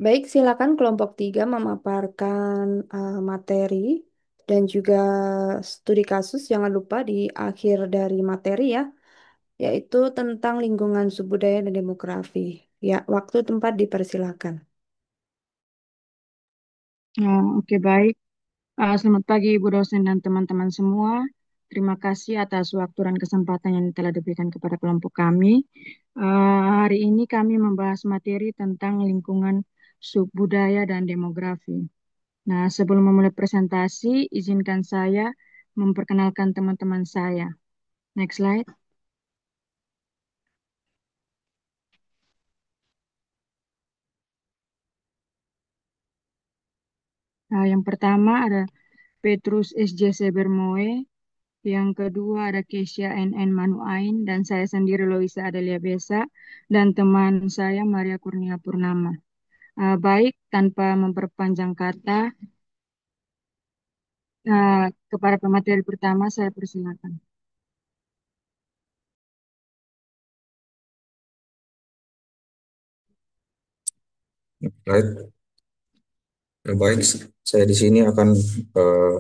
Baik, silakan kelompok 3 memaparkan materi dan juga studi kasus. Jangan lupa di akhir dari materi ya, yaitu tentang lingkungan subbudaya dan demografi. Ya, waktu tempat dipersilakan. Oke, baik. Selamat pagi, Ibu dosen dan teman-teman semua. Terima kasih atas waktu dan kesempatan yang telah diberikan kepada kelompok kami. Hari ini kami membahas materi tentang lingkungan subbudaya dan demografi. Nah, sebelum memulai presentasi, izinkan saya memperkenalkan teman-teman saya. Next slide. Yang pertama ada Petrus S.J. Sebermoe. Yang kedua ada Kesia N.N. Manuain dan saya sendiri Loisa Adelia Besa dan teman saya Maria Kurnia Purnama. Baik, tanpa memperpanjang kata, kepada pemateri pertama saya persilakan. Baik, baik. Saya di sini akan eh,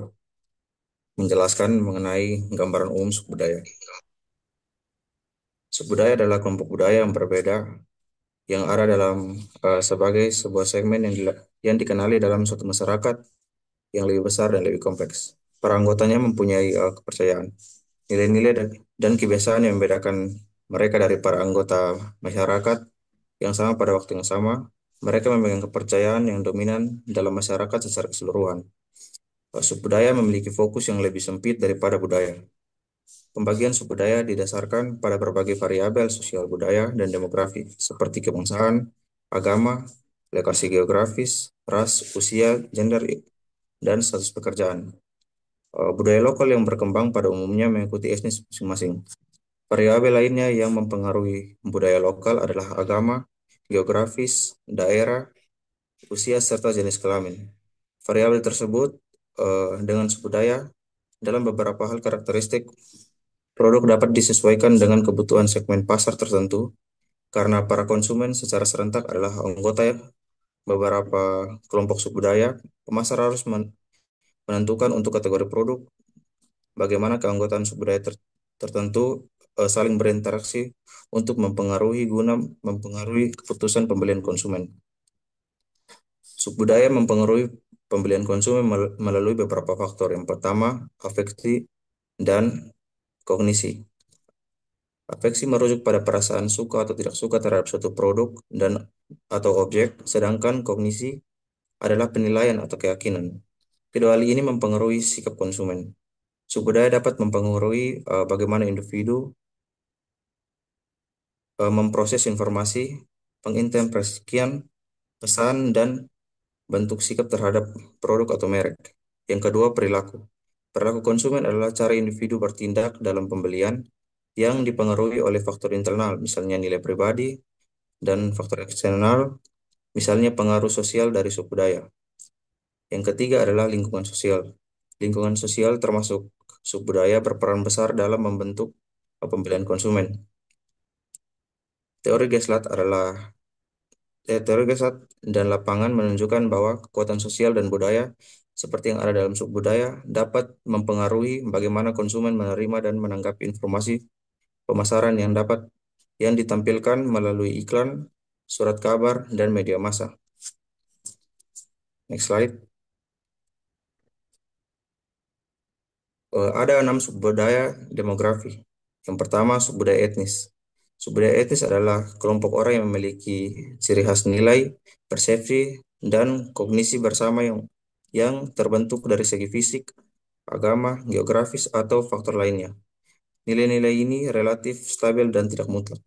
menjelaskan mengenai gambaran umum suku budaya. Suku budaya adalah kelompok budaya yang berbeda yang ada dalam sebagai sebuah segmen yang dikenali dalam suatu masyarakat yang lebih besar dan lebih kompleks. Para anggotanya mempunyai kepercayaan, nilai-nilai dan kebiasaan yang membedakan mereka dari para anggota masyarakat yang sama pada waktu yang sama. Mereka memegang kepercayaan yang dominan dalam masyarakat secara keseluruhan. Subbudaya memiliki fokus yang lebih sempit daripada budaya. Pembagian subbudaya didasarkan pada berbagai variabel sosial budaya dan demografi, seperti kebangsaan, agama, lokasi geografis, ras, usia, gender, dan status pekerjaan. Budaya lokal yang berkembang pada umumnya mengikuti etnis masing-masing. Variabel lainnya yang mempengaruhi budaya lokal adalah agama, geografis, daerah, usia, serta jenis kelamin. Variabel tersebut dengan suku daya dalam beberapa hal karakteristik produk dapat disesuaikan dengan kebutuhan segmen pasar tertentu karena para konsumen secara serentak adalah anggota beberapa kelompok suku daya. Pemasar harus menentukan untuk kategori produk bagaimana keanggotaan suku daya tertentu saling berinteraksi untuk mempengaruhi keputusan pembelian konsumen. Suku budaya mempengaruhi pembelian konsumen melalui beberapa faktor. Yang pertama, afeksi dan kognisi. Afeksi merujuk pada perasaan suka atau tidak suka terhadap suatu produk dan atau objek, sedangkan kognisi adalah penilaian atau keyakinan. Kedua hal ini mempengaruhi sikap konsumen. Suku budaya dapat mempengaruhi bagaimana individu memproses informasi, penginterpretasian pesan, dan bentuk sikap terhadap produk atau merek. Yang kedua, perilaku. Perilaku konsumen adalah cara individu bertindak dalam pembelian yang dipengaruhi oleh faktor internal, misalnya nilai pribadi, dan faktor eksternal, misalnya pengaruh sosial dari suku budaya. Yang ketiga adalah lingkungan sosial. Lingkungan sosial termasuk suku budaya berperan besar dalam membentuk pembelian konsumen. Teori Gaslat adalah Teori Gaslat dan lapangan menunjukkan bahwa kekuatan sosial dan budaya seperti yang ada dalam subbudaya dapat mempengaruhi bagaimana konsumen menerima dan menanggapi informasi pemasaran yang ditampilkan melalui iklan, surat kabar, dan media massa. Next slide. Ada 6 subbudaya demografi. Yang pertama, subbudaya etnis. Subbudaya etnis adalah kelompok orang yang memiliki ciri khas nilai, persepsi, dan kognisi bersama yang terbentuk dari segi fisik, agama, geografis, atau faktor lainnya. Nilai-nilai ini relatif stabil dan tidak mutlak.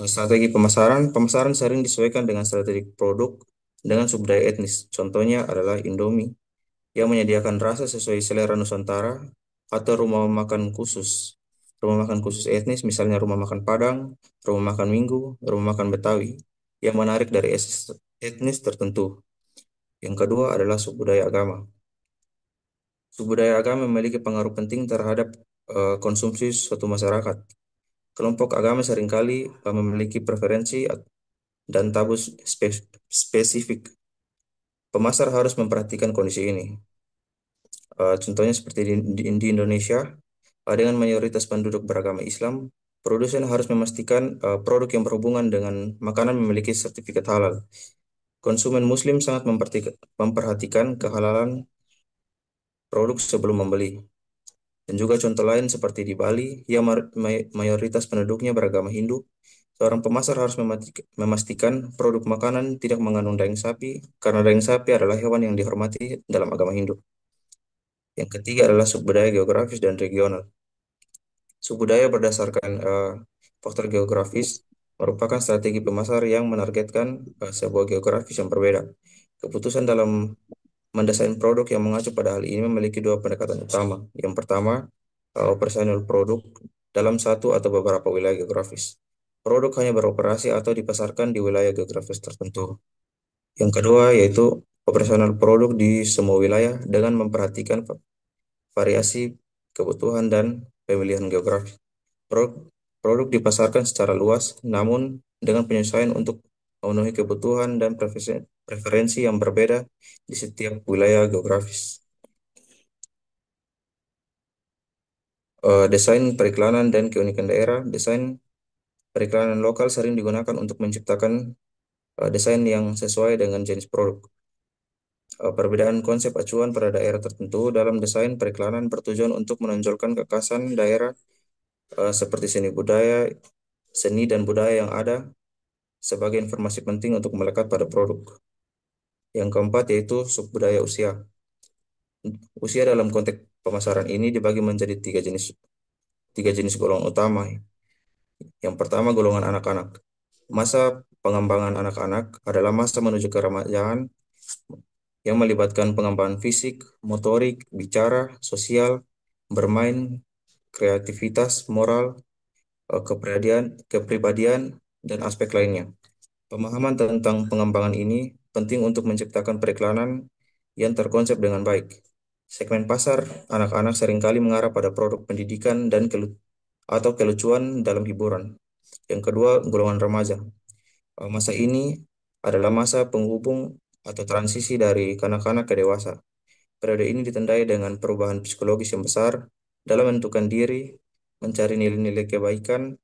Strategi pemasaran, pemasaran sering disesuaikan dengan strategi produk dengan subbudaya etnis. Contohnya adalah Indomie yang menyediakan rasa sesuai selera Nusantara atau rumah makan khusus. Rumah makan khusus etnis, misalnya rumah makan Padang, rumah makan Minggu, rumah makan Betawi, yang menarik dari etnis tertentu. Yang kedua adalah subbudaya agama. Subbudaya agama memiliki pengaruh penting terhadap konsumsi suatu masyarakat. Kelompok agama seringkali memiliki preferensi dan tabu spesifik. Pemasar harus memperhatikan kondisi ini. Contohnya seperti di Indonesia, dengan mayoritas penduduk beragama Islam, produsen harus memastikan produk yang berhubungan dengan makanan memiliki sertifikat halal. Konsumen Muslim sangat memperhatikan kehalalan produk sebelum membeli. Dan juga contoh lain seperti di Bali, yang mayoritas penduduknya beragama Hindu, seorang pemasar harus memastikan produk makanan tidak mengandung daging sapi, karena daging sapi adalah hewan yang dihormati dalam agama Hindu. Yang ketiga adalah subbudaya geografis dan regional. Subbudaya berdasarkan faktor geografis merupakan strategi pemasar yang menargetkan sebuah geografis yang berbeda. Keputusan dalam mendesain produk yang mengacu pada hal ini memiliki dua pendekatan utama. Yang pertama, operasional produk dalam satu atau beberapa wilayah geografis. Produk hanya beroperasi atau dipasarkan di wilayah geografis tertentu. Yang kedua, yaitu operasional produk di semua wilayah dengan memperhatikan variasi kebutuhan dan pemilihan geografis. Produk, produk dipasarkan secara luas, namun dengan penyesuaian untuk memenuhi kebutuhan dan preferensi yang berbeda di setiap wilayah geografis. Desain periklanan dan keunikan daerah. Desain periklanan lokal sering digunakan untuk menciptakan desain yang sesuai dengan jenis produk. Perbedaan konsep acuan pada daerah tertentu dalam desain periklanan bertujuan untuk menonjolkan kekhasan daerah seperti seni dan budaya yang ada sebagai informasi penting untuk melekat pada produk. Yang keempat yaitu subbudaya usia. Usia dalam konteks pemasaran ini dibagi menjadi tiga jenis golongan utama. Yang pertama, golongan anak-anak. Masa pengembangan anak-anak adalah masa menuju keremajan yang melibatkan pengembangan fisik, motorik, bicara, sosial, bermain, kreativitas, moral, kepribadian, dan aspek lainnya. Pemahaman tentang pengembangan ini penting untuk menciptakan periklanan yang terkonsep dengan baik. Segmen pasar anak-anak seringkali mengarah pada produk pendidikan dan atau kelucuan dalam hiburan. Yang kedua, golongan remaja. Masa ini adalah masa penghubung atau transisi dari kanak-kanak ke dewasa. Periode ini ditandai dengan perubahan psikologis yang besar dalam menentukan diri, mencari nilai-nilai kebaikan,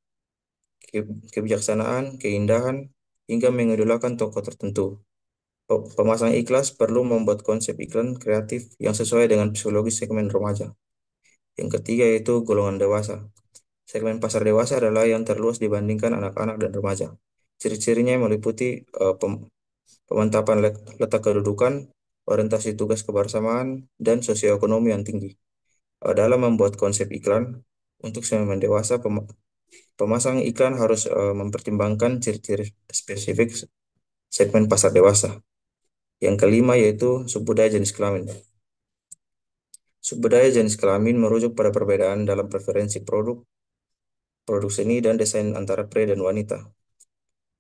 kebijaksanaan, keindahan, hingga mengidolakan tokoh tertentu. Pemasang iklan perlu membuat konsep iklan kreatif yang sesuai dengan psikologis segmen remaja. Yang ketiga yaitu golongan dewasa. Segmen pasar dewasa adalah yang terluas dibandingkan anak-anak dan remaja. Ciri-cirinya meliputi pemantapan letak kedudukan, orientasi tugas kebersamaan, dan sosioekonomi yang tinggi. Dalam membuat konsep iklan untuk segmen dewasa, pemasang iklan harus mempertimbangkan ciri-ciri spesifik segmen pasar dewasa. Yang kelima yaitu subbudaya jenis kelamin. Subbudaya jenis kelamin merujuk pada perbedaan dalam preferensi produk seni dan desain antara pria dan wanita.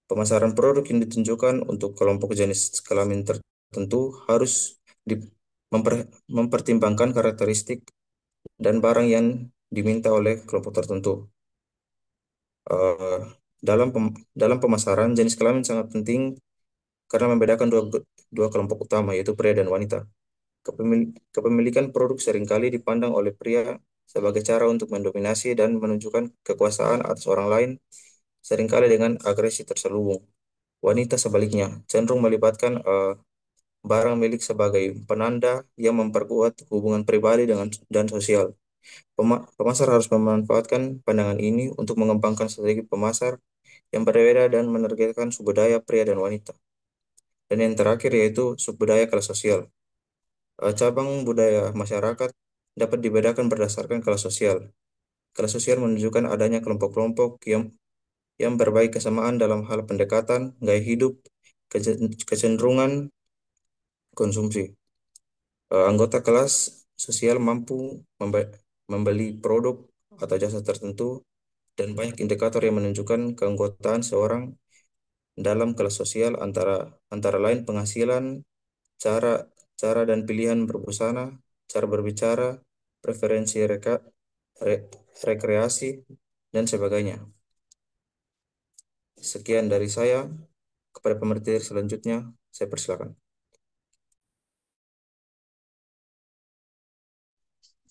Pemasaran produk yang ditunjukkan untuk kelompok jenis kelamin tertentu harus mempertimbangkan karakteristik dan barang yang diminta oleh kelompok tertentu. Eh, dalam pemasaran, jenis kelamin sangat penting karena membedakan dua kelompok utama, yaitu pria dan wanita. Kepemilikan produk seringkali dipandang oleh pria sebagai cara untuk mendominasi dan menunjukkan kekuasaan atas orang lain, seringkali dengan agresi terselubung. Wanita sebaliknya cenderung melibatkan barang milik sebagai penanda yang memperkuat hubungan pribadi dan sosial. Pemasar harus memanfaatkan pandangan ini untuk mengembangkan strategi pemasar yang berbeda dan menargetkan subbudaya pria dan wanita. Dan yang terakhir yaitu subbudaya kelas sosial. Cabang budaya masyarakat dapat dibedakan berdasarkan kelas sosial. Kelas sosial menunjukkan adanya kelompok-kelompok yang berbaik kesamaan dalam hal pendekatan, gaya hidup, kecenderungan konsumsi. Anggota kelas sosial mampu membeli produk atau jasa tertentu dan banyak indikator yang menunjukkan keanggotaan seorang dalam kelas sosial antara antara lain penghasilan, cara cara dan pilihan berbusana, cara berbicara, preferensi re- rekreasi dan sebagainya. Sekian dari saya. Kepada pemateri selanjutnya, saya persilakan.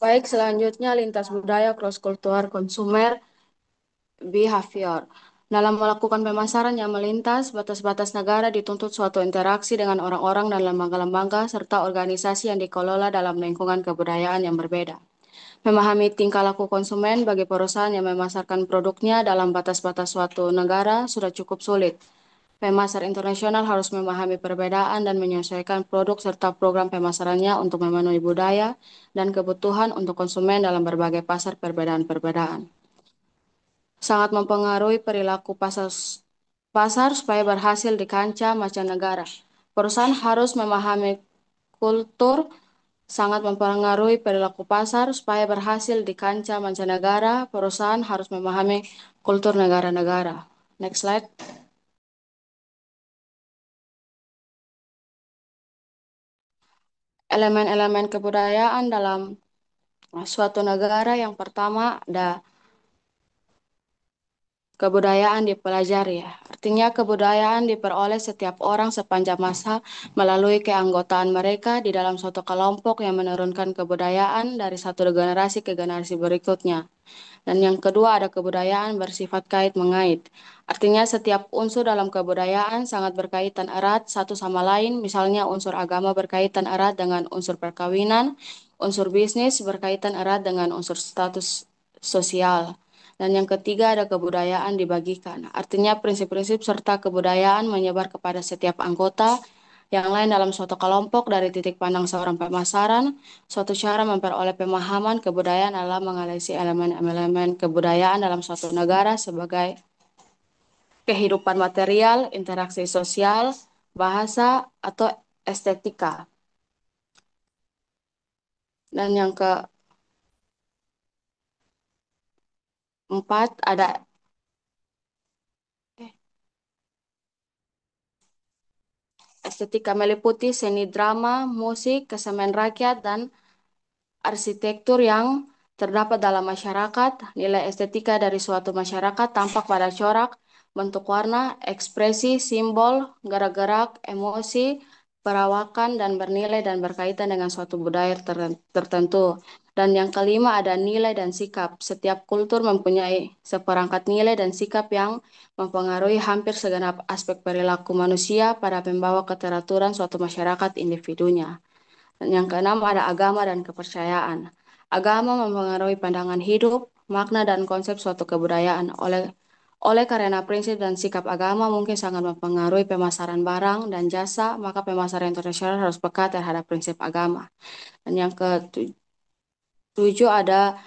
Baik, selanjutnya lintas budaya cross cultural consumer behavior. Dalam melakukan pemasaran yang melintas, batas-batas negara dituntut suatu interaksi dengan orang-orang dan lembaga-lembaga serta organisasi yang dikelola dalam lingkungan kebudayaan yang berbeda. Memahami tingkah laku konsumen bagi perusahaan yang memasarkan produknya dalam batas-batas suatu negara sudah cukup sulit. Pemasar internasional harus memahami perbedaan dan menyesuaikan produk serta program pemasarannya untuk memenuhi budaya dan kebutuhan untuk konsumen dalam berbagai pasar perbedaan-perbedaan. Sangat mempengaruhi perilaku pasar supaya berhasil di kancah mancanegara. Perusahaan harus memahami kultur, sangat mempengaruhi perilaku pasar supaya berhasil di kancah mancanegara. Perusahaan harus memahami kultur negara-negara. Next slide. Elemen-elemen kebudayaan dalam suatu negara, yang pertama ada kebudayaan dipelajari ya. Artinya kebudayaan diperoleh setiap orang sepanjang masa melalui keanggotaan mereka di dalam suatu kelompok yang menurunkan kebudayaan dari satu generasi ke generasi berikutnya. Dan yang kedua ada kebudayaan bersifat kait-mengait. Artinya setiap unsur dalam kebudayaan sangat berkaitan erat satu sama lain. Misalnya unsur agama berkaitan erat dengan unsur perkawinan, unsur bisnis berkaitan erat dengan unsur status sosial. Dan yang ketiga ada kebudayaan dibagikan. Artinya prinsip-prinsip serta kebudayaan menyebar kepada setiap anggota yang lain dalam suatu kelompok dari titik pandang seorang pemasaran. Suatu cara memperoleh pemahaman kebudayaan adalah menganalisis elemen-elemen kebudayaan dalam suatu negara sebagai kehidupan material, interaksi sosial, bahasa, atau estetika. Dan yang keempat ada estetika meliputi seni drama, musik, kesenian rakyat, dan arsitektur yang terdapat dalam masyarakat. Nilai estetika dari suatu masyarakat tampak pada corak, bentuk warna, ekspresi, simbol, gerak-gerak, emosi, perawakan, dan bernilai dan berkaitan dengan suatu budaya tertentu. Dan yang kelima ada nilai dan sikap. Setiap kultur mempunyai seperangkat nilai dan sikap yang mempengaruhi hampir segenap aspek perilaku manusia pada pembawa keteraturan suatu masyarakat individunya. Dan yang keenam ada agama dan kepercayaan. Agama mempengaruhi pandangan hidup, makna dan konsep suatu kebudayaan. Oleh karena prinsip dan sikap agama mungkin sangat mempengaruhi pemasaran barang dan jasa, maka pemasaran internasional harus peka terhadap prinsip agama. Dan yang ketujuh ada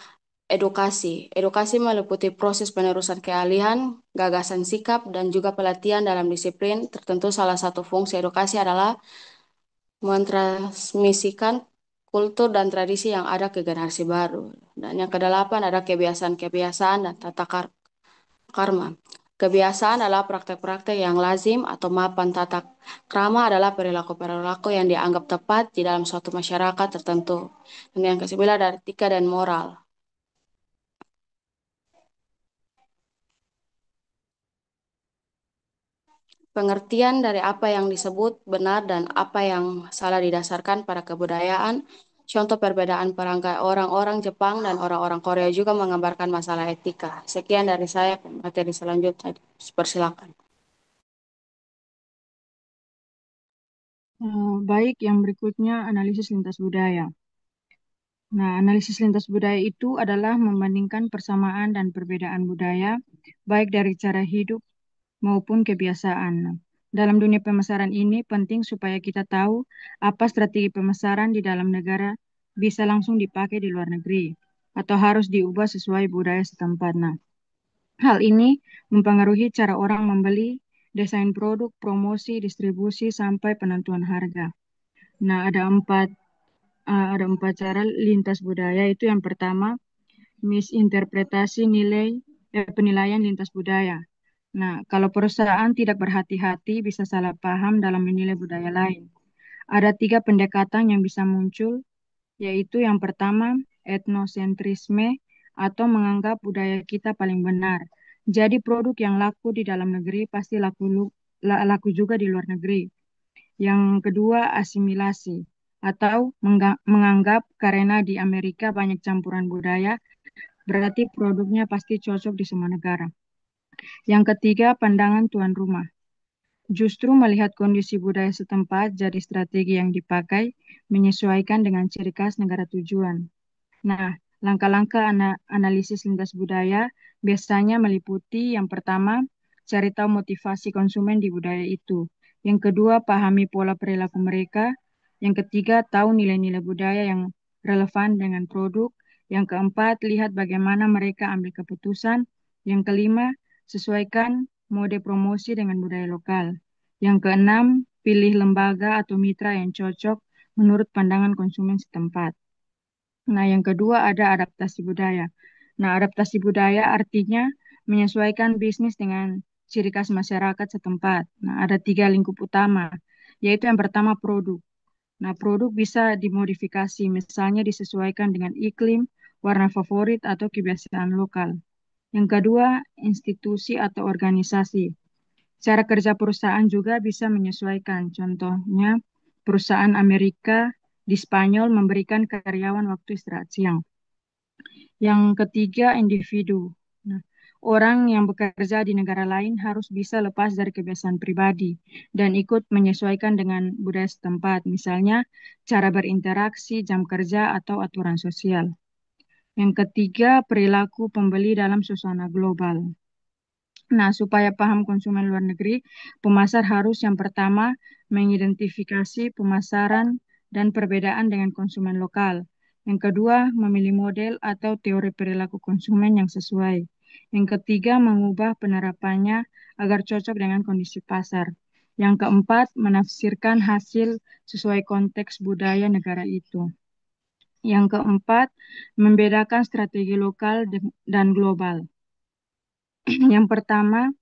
edukasi. Edukasi meliputi proses penerusan keahlian, gagasan sikap, dan juga pelatihan dalam disiplin tertentu. Salah satu fungsi edukasi adalah mentransmisikan kultur dan tradisi yang ada ke generasi baru. Dan yang kedelapan ada kebiasaan-kebiasaan dan karma. Kebiasaan adalah praktek-praktek yang lazim atau mapan. Tata krama adalah perilaku-perilaku yang dianggap tepat di dalam suatu masyarakat tertentu. Dan yang kesembilan ada etika dan moral. Pengertian dari apa yang disebut benar dan apa yang salah didasarkan pada kebudayaan. Contoh perbedaan perangkat orang-orang Jepang dan orang-orang Korea juga menggambarkan masalah etika. Sekian dari saya, materi selanjutnya. Persilakan. Baik, yang berikutnya analisis lintas budaya. Nah, analisis lintas budaya itu adalah membandingkan persamaan dan perbedaan budaya, baik dari cara hidup maupun kebiasaan. Dalam dunia pemasaran ini penting supaya kita tahu apa strategi pemasaran di dalam negara bisa langsung dipakai di luar negeri atau harus diubah sesuai budaya setempat. Nah, hal ini mempengaruhi cara orang membeli, desain produk, promosi, distribusi, sampai penentuan harga. Nah, ada empat cara lintas budaya. Itu yang pertama, misinterpretasi penilaian lintas budaya. Nah, kalau perusahaan tidak berhati-hati bisa salah paham dalam menilai budaya lain. Ada tiga pendekatan yang bisa muncul, yaitu yang pertama, etnosentrisme atau menganggap budaya kita paling benar. Jadi produk yang laku di dalam negeri pasti laku juga di luar negeri. Yang kedua, asimilasi atau menganggap karena di Amerika banyak campuran budaya, berarti produknya pasti cocok di semua negara. Yang ketiga, pandangan tuan rumah. Justru melihat kondisi budaya setempat jadi strategi yang dipakai menyesuaikan dengan ciri khas negara tujuan. Nah, langkah-langkah analisis lintas budaya biasanya meliputi yang pertama, cari tahu motivasi konsumen di budaya itu. Yang kedua, pahami pola perilaku mereka. Yang ketiga, tahu nilai-nilai budaya yang relevan dengan produk. Yang keempat, lihat bagaimana mereka ambil keputusan. Yang kelima, sesuaikan mode promosi dengan budaya lokal. Yang keenam, pilih lembaga atau mitra yang cocok menurut pandangan konsumen setempat. Nah, yang kedua ada adaptasi budaya. Nah, adaptasi budaya artinya menyesuaikan bisnis dengan ciri khas masyarakat setempat. Nah, ada tiga lingkup utama, yaitu yang pertama produk. Nah, produk bisa dimodifikasi, misalnya disesuaikan dengan iklim, warna favorit, atau kebiasaan lokal. Yang kedua, institusi atau organisasi. Cara kerja perusahaan juga bisa menyesuaikan. Contohnya, perusahaan Amerika di Spanyol memberikan karyawan waktu istirahat siang. Yang ketiga, individu. Nah, orang yang bekerja di negara lain harus bisa lepas dari kebiasaan pribadi dan ikut menyesuaikan dengan budaya setempat, misalnya cara berinteraksi, jam kerja, atau aturan sosial. Yang ketiga, perilaku pembeli dalam suasana global. Nah, supaya paham konsumen luar negeri, pemasar harus yang pertama mengidentifikasi pemasaran dan perbedaan dengan konsumen lokal. Yang kedua, memilih model atau teori perilaku konsumen yang sesuai. Yang ketiga, mengubah penerapannya agar cocok dengan kondisi pasar. Yang keempat, menafsirkan hasil sesuai konteks budaya negara itu. Yang keempat, membedakan strategi lokal dan global. Yang pertama,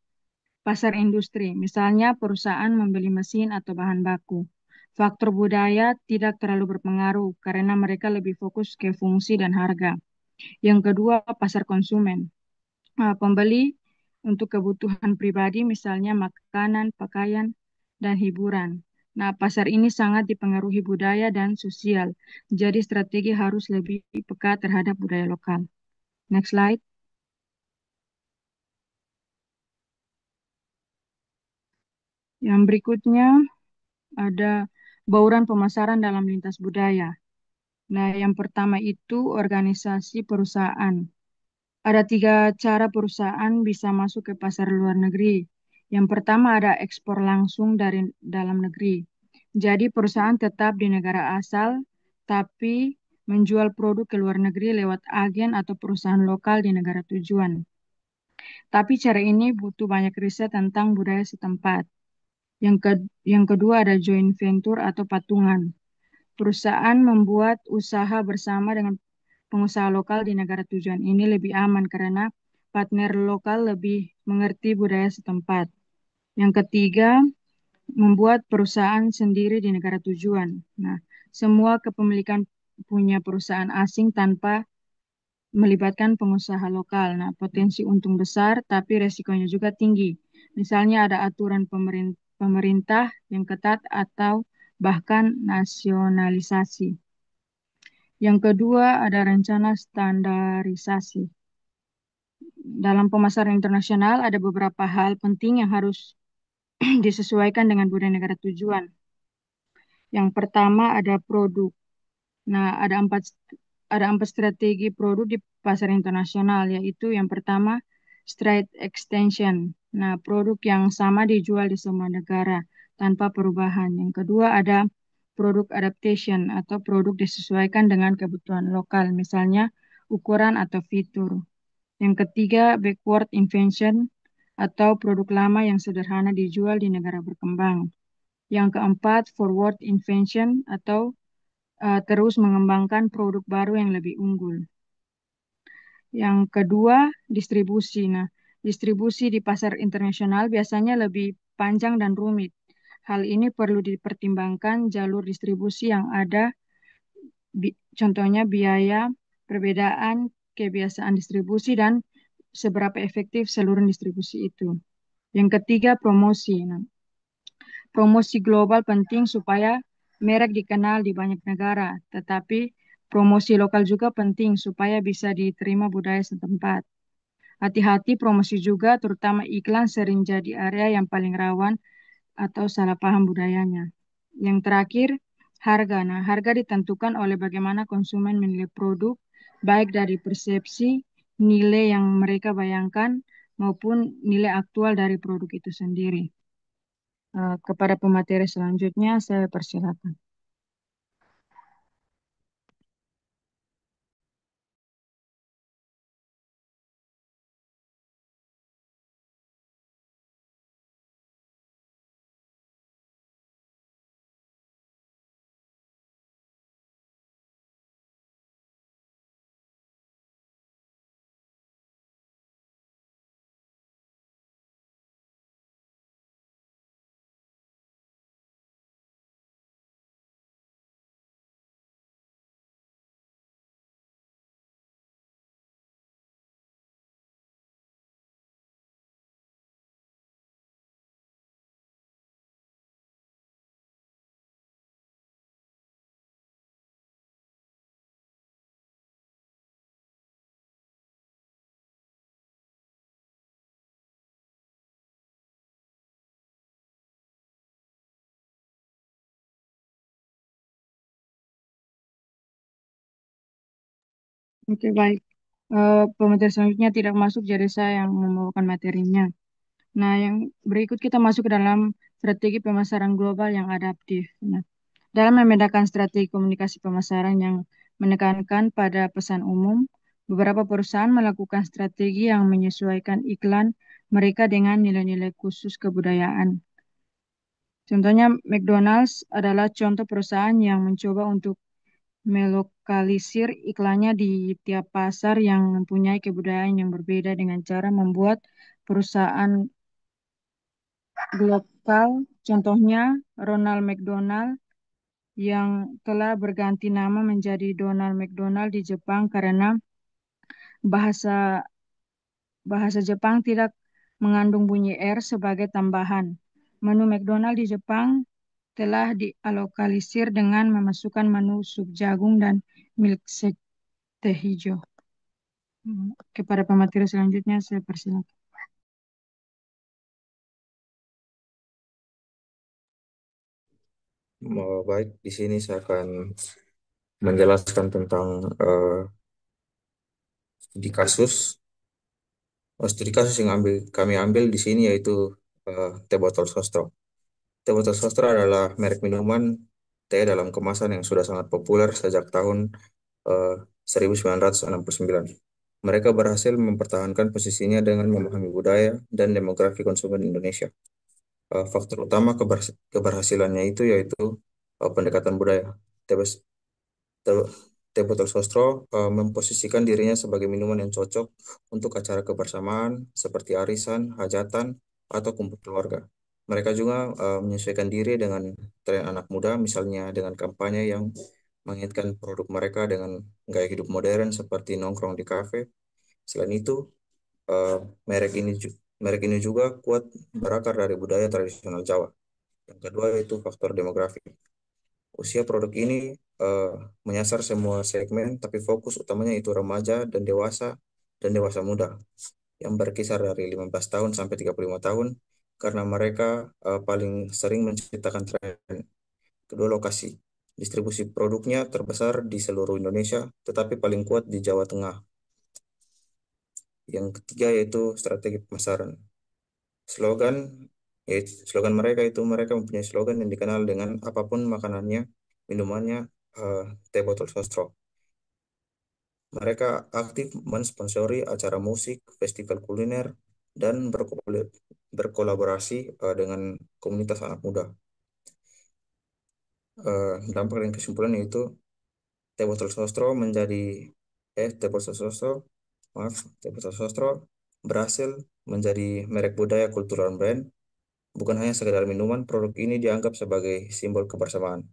pasar industri, misalnya perusahaan membeli mesin atau bahan baku. Faktor budaya tidak terlalu berpengaruh karena mereka lebih fokus ke fungsi dan harga. Yang kedua, pasar konsumen. Pembeli untuk kebutuhan pribadi, misalnya makanan, pakaian, dan hiburan. Nah, pasar ini sangat dipengaruhi budaya dan sosial. Jadi strategi harus lebih peka terhadap budaya lokal. Next slide. Yang berikutnya ada bauran pemasaran dalam lintas budaya. Nah, yang pertama itu organisasi perusahaan. Ada tiga cara perusahaan bisa masuk ke pasar luar negeri. Yang pertama ada ekspor langsung dari dalam negeri. Jadi perusahaan tetap di negara asal, tapi menjual produk ke luar negeri lewat agen atau perusahaan lokal di negara tujuan. Tapi cara ini butuh banyak riset tentang budaya setempat. Yang kedua ada joint venture atau patungan. Perusahaan membuat usaha bersama dengan pengusaha lokal di negara tujuan ini lebih aman karena partner lokal lebih mengerti budaya setempat. Yang ketiga, membuat perusahaan sendiri di negara tujuan. Nah, semua kepemilikan punya perusahaan asing tanpa melibatkan pengusaha lokal. Nah, potensi untung besar, tapi resikonya juga tinggi. Misalnya ada aturan pemerintah yang ketat atau bahkan nasionalisasi. Yang kedua, ada rencana standarisasi. Dalam pemasaran internasional, ada beberapa hal penting yang harus disesuaikan dengan budaya negara tujuan. Yang pertama, ada produk. Nah, ada empat strategi produk di pasar internasional, yaitu yang pertama, straight extension. Nah, produk yang sama dijual di semua negara tanpa perubahan. Yang kedua, ada produk adaptation atau produk disesuaikan dengan kebutuhan lokal, misalnya ukuran atau fitur. Yang ketiga, backward invention atau produk lama yang sederhana dijual di negara berkembang. Yang keempat, forward invention atau terus mengembangkan produk baru yang lebih unggul. Yang kedua, distribusi. Nah, distribusi di pasar internasional biasanya lebih panjang dan rumit. Hal ini perlu dipertimbangkan jalur distribusi yang ada, contohnya biaya, perbedaan kebiasaan distribusi, dan seberapa efektif saluran distribusi itu. Yang ketiga, promosi. Nah, promosi global penting supaya merek dikenal di banyak negara, tetapi promosi lokal juga penting supaya bisa diterima budaya setempat. Hati-hati promosi juga, terutama iklan sering jadi area yang paling rawan atau salah paham budayanya. Yang terakhir, harga. Nah, harga ditentukan oleh bagaimana konsumen menilai produk, baik dari persepsi, nilai yang mereka bayangkan, maupun nilai aktual dari produk itu sendiri. Kepada pemateri selanjutnya, saya persilakan. Oke, baik. Pemateri selanjutnya tidak masuk, jadi saya yang membawakan materinya. Nah, yang berikut kita masuk ke dalam strategi pemasaran global yang adaptif. Nah, dalam membedakan strategi komunikasi pemasaran yang menekankan pada pesan umum, beberapa perusahaan melakukan strategi yang menyesuaikan iklan mereka dengan nilai-nilai khusus kebudayaan. Contohnya, McDonald's adalah contoh perusahaan yang mencoba untuk melokalisir iklannya di tiap pasar yang mempunyai kebudayaan yang berbeda dengan cara membuat perusahaan lokal, contohnya Ronald McDonald yang telah berganti nama menjadi Donald McDonald di Jepang karena bahasa bahasa Jepang tidak mengandung bunyi R sebagai tambahan. Menu McDonald di Jepang telah dialokalisir dengan memasukkan menu sup jagung dan milkshake teh hijau. Kepada pemateri selanjutnya, saya persilakan. Baik, di sini saya akan menjelaskan tentang studi kasus. Studi kasus yang kami ambil di sini yaitu teh botol sostro. Teh botol sostro adalah merek minuman teh dalam kemasan yang sudah sangat populer sejak tahun eh, 1969. Mereka berhasil mempertahankan posisinya dengan memahami budaya dan demografi konsumen Indonesia. Faktor utama keberhasilannya itu yaitu pendekatan budaya. Teh Teh teh botol sostro memposisikan dirinya sebagai minuman yang cocok untuk acara kebersamaan seperti arisan, hajatan, atau kumpul keluarga. Mereka juga menyesuaikan diri dengan tren anak muda, misalnya dengan kampanye yang mengaitkan produk mereka dengan gaya hidup modern seperti nongkrong di kafe. Selain itu, eh, merek ini juga kuat berakar dari budaya tradisional Jawa. Yang kedua yaitu faktor demografi. Usia produk ini eh, menyasar semua segmen, tapi fokus utamanya itu remaja dan dewasa muda yang berkisar dari 15 tahun sampai 35 tahun karena mereka paling sering menciptakan tren. Kedua, lokasi. Distribusi produknya terbesar di seluruh Indonesia, tetapi paling kuat di Jawa Tengah. Yang ketiga yaitu strategi pemasaran. Slogan, slogan mereka itu mereka mempunyai slogan yang dikenal dengan apapun makanannya, minumannya, teh botol sostro. Mereka aktif mensponsori acara musik, festival kuliner, dan berkolaborasi dengan komunitas anak muda. Dampak dan kesimpulan yaitu teh botol sostro teh botol sostro, maaf, teh botol sostro berhasil menjadi merek budaya kultural brand. Bukan hanya sekedar minuman, produk ini dianggap sebagai simbol kebersamaan.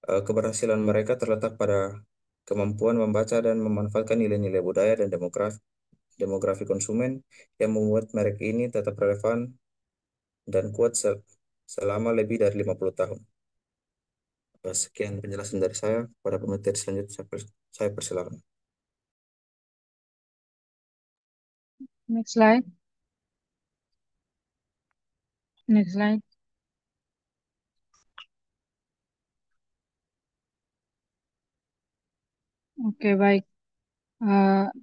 Keberhasilan mereka terletak pada kemampuan membaca dan memanfaatkan nilai-nilai budaya dan demografi konsumen yang membuat merek ini tetap relevan dan kuat selama lebih dari 50 tahun. Sekian penjelasan dari saya. Pada pemateri selanjutnya saya persilakan. Next slide. Next slide. Oke, baik.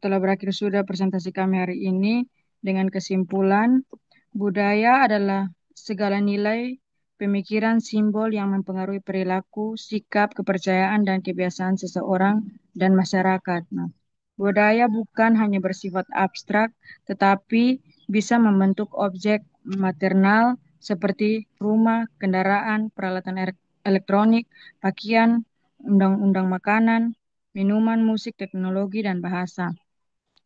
Telah berakhir sudah presentasi kami hari ini dengan kesimpulan budaya adalah segala nilai, pemikiran, simbol yang mempengaruhi perilaku, sikap, kepercayaan, dan kebiasaan seseorang dan masyarakat. Nah, budaya bukan hanya bersifat abstrak, tetapi bisa membentuk objek maternal seperti rumah, kendaraan, peralatan elektronik, pakaian, undang-undang makanan, minuman, musik, teknologi, dan bahasa.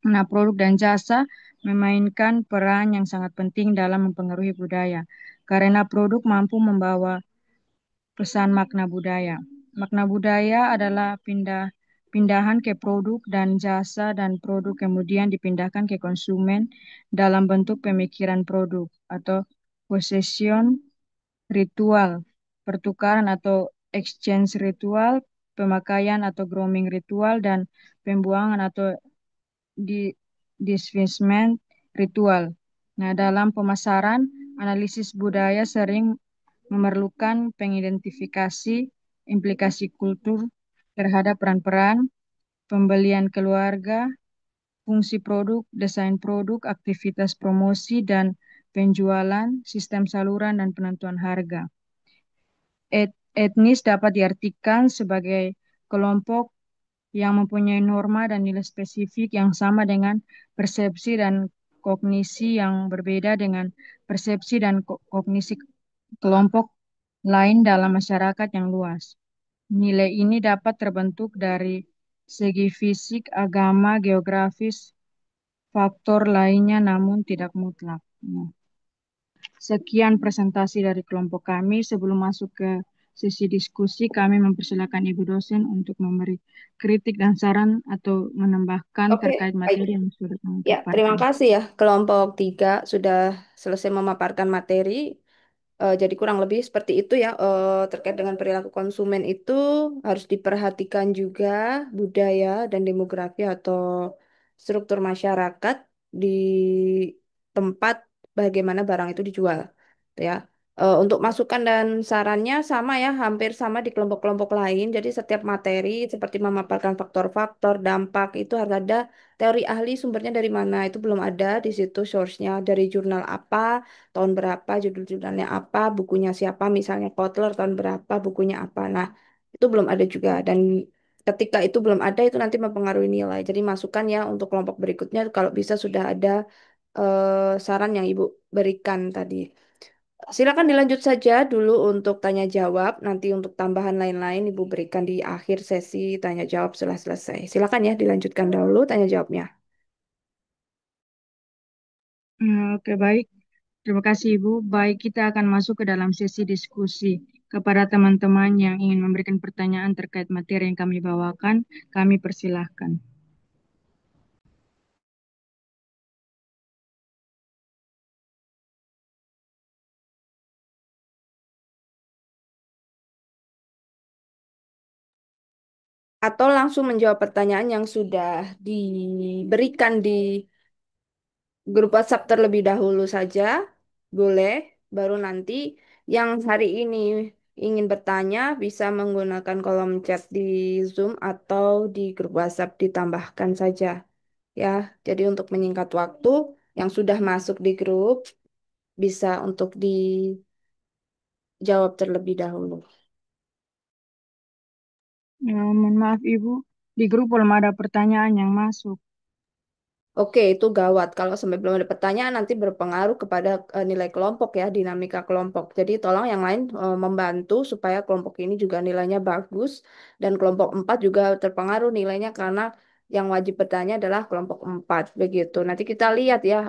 Nah, produk dan jasa memainkan peran yang sangat penting dalam mempengaruhi budaya, karena produk mampu membawa pesan makna budaya. Makna budaya adalah pindahan ke produk dan jasa, dan produk kemudian dipindahkan ke konsumen dalam bentuk pemikiran produk atau possession ritual, pertukaran atau exchange ritual, pemakaian atau grooming ritual, dan pembuangan atau di disfacement ritual. Nah, dalam pemasaran, analisis budaya sering memerlukan pengidentifikasi implikasi kultur terhadap peran-peran, pembelian keluarga, fungsi produk, desain produk, aktivitas promosi dan penjualan, sistem saluran, dan penentuan harga. Etnis dapat diartikan sebagai kelompok yang mempunyai norma dan nilai spesifik yang sama dengan persepsi dan kognisi yang berbeda dengan persepsi dan kognisi kelompok lain dalam masyarakat yang luas. Nilai ini dapat terbentuk dari segi fisik, agama, geografis, faktor lainnya, namun tidak mutlak. Nah, sekian presentasi dari kelompok kami. Sebelum masuk ke sesi diskusi, kami mempersilakan Ibu dosen untuk memberi kritik dan saran atau menambahkan Oke, terkait baik. materi yang sudah kami Ya, terima paparkan. kasih ya. Kelompok 3 sudah selesai memaparkan materi. Jadi kurang lebih seperti itu ya. Terkait dengan perilaku konsumen itu harus diperhatikan juga budaya dan demografi atau struktur masyarakat di tempat bagaimana barang itu dijual. Gitu ya. Untuk masukan dan sarannya sama ya, hampir sama di kelompok-kelompok lain. Jadi setiap materi seperti memaparkan faktor-faktor, dampak itu harus ada teori ahli sumbernya dari mana. Itu belum ada di situ source-nya dari jurnal apa, tahun berapa, judul jurnalnya apa, bukunya siapa, misalnya Kotler tahun berapa, bukunya apa. Nah, itu belum ada juga. Dan ketika itu belum ada, itu nanti mempengaruhi nilai. Jadi masukan ya untuk kelompok berikutnya, kalau bisa sudah ada saran yang Ibu berikan tadi. Silakan dilanjut saja dulu untuk tanya jawab. Nanti untuk tambahan lain-lain Ibu berikan di akhir sesi tanya jawab setelah selesai. Silakan ya dilanjutkan dahulu tanya jawabnya. Oke, baik. Terima kasih, Ibu. Baik, kita akan masuk ke dalam sesi diskusi. Kepada teman-teman yang ingin memberikan pertanyaan terkait materi yang kami bawakan, kami persilahkan. Atau langsung menjawab pertanyaan yang sudah diberikan di grup WhatsApp terlebih dahulu saja, boleh. Baru nanti yang hari ini ingin bertanya bisa menggunakan kolom chat di Zoom atau di grup WhatsApp ditambahkan saja. Ya, jadi untuk menyingkat waktu yang sudah masuk di grup bisa untuk dijawab terlebih dahulu. Mohon maaf, Ibu. Di grup belum ada pertanyaan yang masuk. Oke, itu gawat. Kalau sampai belum ada pertanyaan, nanti berpengaruh kepada nilai kelompok ya, dinamika kelompok. Jadi tolong yang lain membantu supaya kelompok ini juga nilainya bagus dan kelompok 4 juga terpengaruh nilainya karena yang wajib bertanya adalah kelompok 4 begitu. Nanti kita lihat ya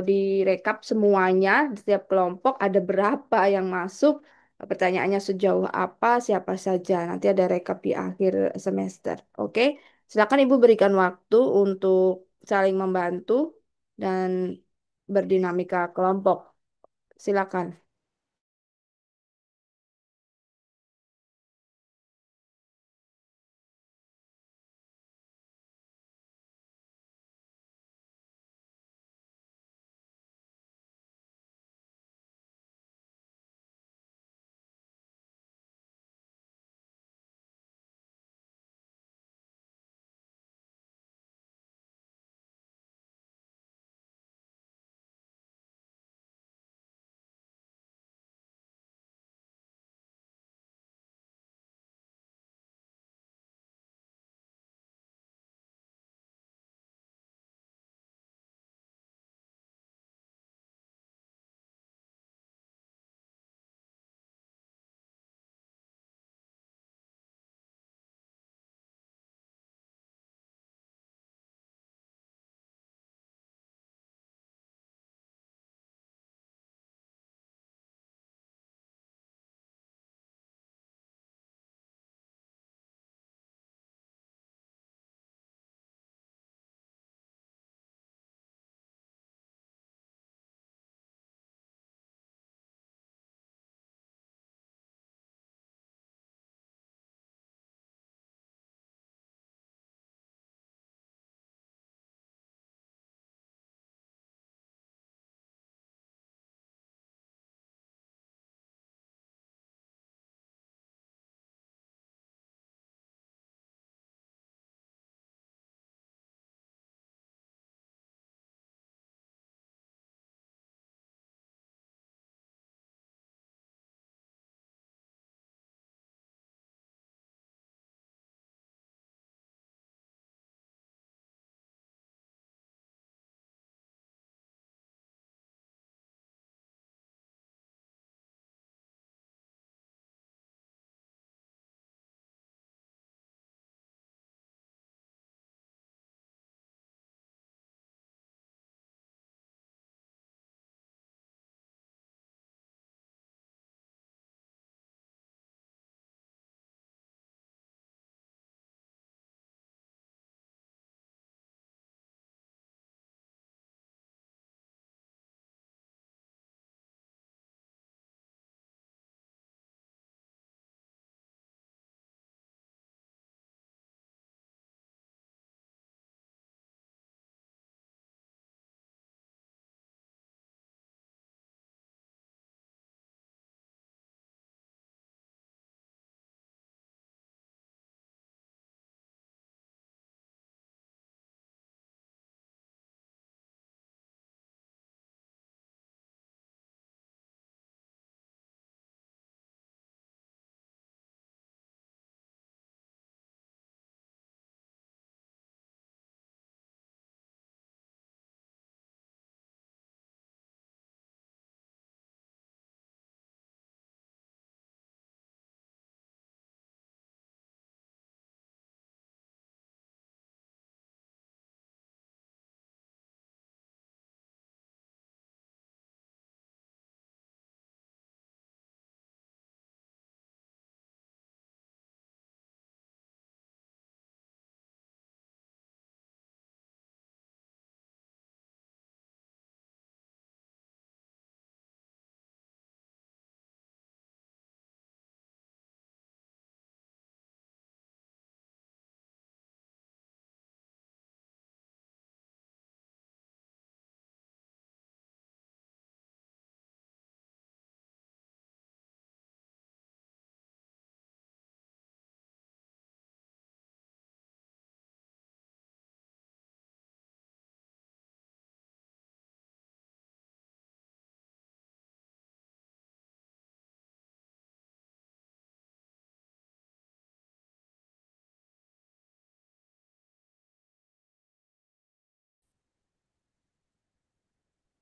di rekap semuanya di setiap kelompok ada berapa yang masuk, pertanyaannya sejauh apa, siapa saja. Nanti ada rekap di akhir semester. Oke. Silakan Ibu berikan waktu untuk saling membantu dan berdinamika kelompok. Silakan.